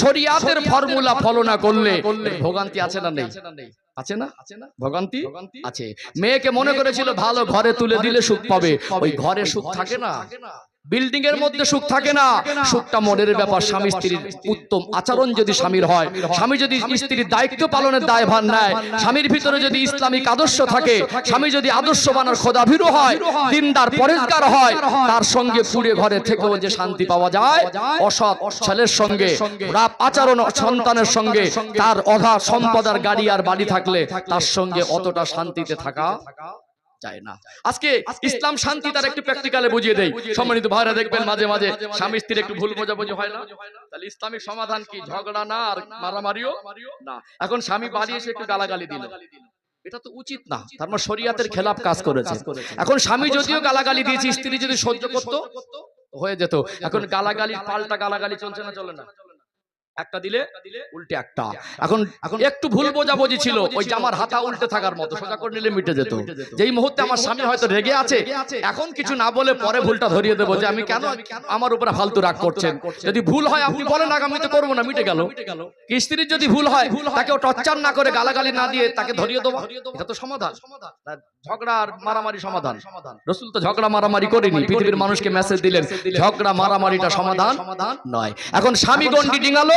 শরিয়াতের formula follow না করলে ভোগান্তি আছে না নেই? আছে না? ভোগান্তি আছে। মেয়েকে মনে করেছিল ভালো ঘরে তুলে দিলে সুখ পাবে, ওই ঘরে সুখ থাকে না, বিল্ডিং এর মধ্যে সুখ থাকে না। সুখটা মনের ব্যাপার। স্বামী স্ত্রীর উত্তম আচরণ যদি স্বামীর হয়, স্বামী যদি স্ত্রীর দায়িত্ব পালনের দায়ভার নেয়, স্বামীর ভিতরে যদি ইসলামিক আদর্শ থাকে, স্বামী যদি আদর্শবান আর খোদাভীরু হয়, দিনদার পরেজগার হয়, তার সঙ্গে পুড়ে ঘরে থেকেও যে শান্তি পাওয়া যায়, অসৎ ছেলের সঙ্গে রাপ আচরণ সন্তানের সঙ্গে তার অগাধ সম্পদ আর গাড়ি আর বাড়ি থাকলে তার সঙ্গে অতটা শান্তিতে থাকা যায় না। আজকে ইসলাম শান্তি তার একটু প্র্যাকটিক্যালে বুঝিয়ে দেই। সম্মানিত ভাইরা, দেখবেন মাঝে মাঝে স্বামী স্ত্রীর একটু ভুল বোঝাবুঝি হয় না? তাহলে ইসলামিক সমাধান কি? ঝগড়া না আর মারামারিও না। এখন স্বামী বাড়ি এসে একটু গালাগালি দিল, এটা তো উচিত না, তার মানে শরিয়াতের খেলাফ কাজ করেছে। এখন স্বামী যদিও গালাগালি দিয়েছে, স্ত্রী যদি সহ্য করতো হয়ে যেত। এখন গালাগালি পাল্টা গালাগালি চলছে না, চলে না? একটা দিলে উল্টে একটা। এখন একটু ভুল বোঝাবুঝি ছিল, ওই জামার হাতা উল্টে থাকার মতো, সোজা করে নিলে মিটে যেত। যেই মুহূর্তে আমার স্বামী হয়তো রেগে আছে, এখন কিছু না বলে পরে ভুলটা ধরিয়ে দেবো যে আমি কেন আমার উপরে ফালতু রাগ করছেন। যদি ভুল হয় আপনি বলেন আগামীতে করবো না, মিটে গেল। স্ত্রীর যদি ভুল হয় তাকে টর্চার না করে গালাগালি না দিয়ে তাকে ধরিয়ে দেবো, এটা তো সমাধান। ঝগড়া আর মারামারি সমাধান? রাসূল তো ঝগড়া মারামারি করেনি, পৃথিবীর মানুষকে মেসেজ দিলেন ঝগড়া মারামারিটা সমাধান নয়। এখন স্বামী গন্ডি ডিঙালো,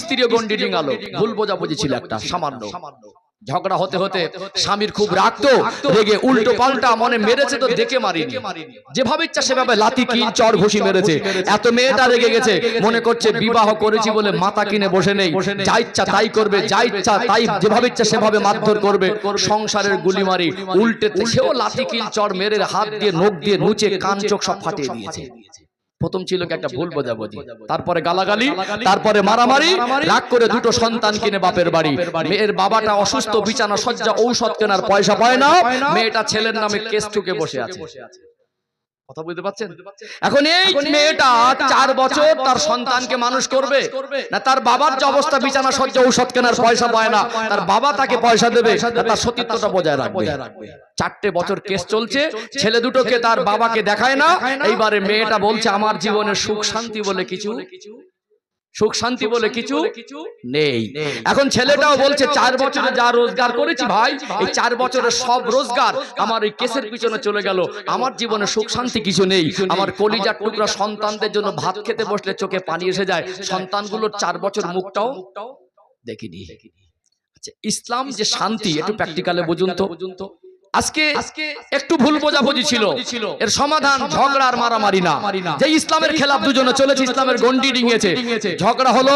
স্ত্রীও গন্ডি ডিঙালো, ভুল বোঝাবুঝি ছিল একটা সামান্য। ঝগড়া হতে হতে স্বামীর খুব রাগতো, রেগে উল্টো পাল্টা মনে মেরেছে তো দেখে মারিনি, যেভাবে ইচ্ছা সেভাবে লাথি কিল চড় ঘুষি মেরেছে। এত মেয়েটা রেগে গেছে, মনে করছে বিবাহ করেছি বলে মাথা কিনে বসে নেই, যা ইচ্ছা তাই করবে, যা ইচ্ছা তাই যেভাবে ইচ্ছা সেভাবে মারধর করবে, সংসারের গুলি মারি। উল্টে সেও লাথি কিল চড় মেরে হাত দিয়ে নখ দিয়ে নুচে কান চোখ সব ফাটিয়ে দিয়েছে। প্রথম ছিল কি একটা ভুল বোঝাবুঝি, তারপরে গালাগালি, তারপরে মারামারি। রাগ করে দুটো সন্তান কিনে বাপের বাড়ি। মেয়ের বাবাটা অসুস্থ, বিছানা সজ্জা ঔষধ কেনার পয়সা পায় না, মেয়েটা ছেলের নামে কেস ঠুকে বসে আছে। কথা বুঝতে পারছেন? এখন এই মেয়েটা 4 বছর তার সন্তানকে মানুষ করবে না, তার বাবার যে অবস্থা, বিছানা সজ্জা ঔষধ কেনার পয়সা পায় না, তার বাবা তাকে পয়সা দেবে, তার সতীত্বটা বজায় রাখবে। 4টে বছর কেস চলছে, ছেলে দুটোকে তার বাবাকে দেখায় না। এইবারে মেয়েটা বলছে আমার জীবনে সুখ শান্তি বলে কিছু, সুখ শান্তি বলে কিছু নেই। এখন ছেলেটাও বলছে 4 বছরে যা রোজগার করেছি ভাই, এই 4 বছরের সব রোজগার আমার এই কেসের পিছনে চলে গেল, আমার জীবনে সুখ শান্তি কিছু নেই। আমার কলিজার টুকরা সন্তানদের জন্য ভাত খেতে বসলে চোখে পানি এসে যায়, সন্তানগুলোর 4 বছর মুখটাও দেখিনি। আচ্ছা, ইসলাম যে শান্তি, একটু প্র্যাকটিক্যালে বুঝুন তো। আজকে একটু ভুল বোঝাবুঝি ছিল, এর সমাধান ঝগড়া আর মারামারি না। যে ইসলামের খেলাফ দুজনে চলেছে, ইসলামের গন্ডি ডিঙিয়েছে, ঝগড়া হলো।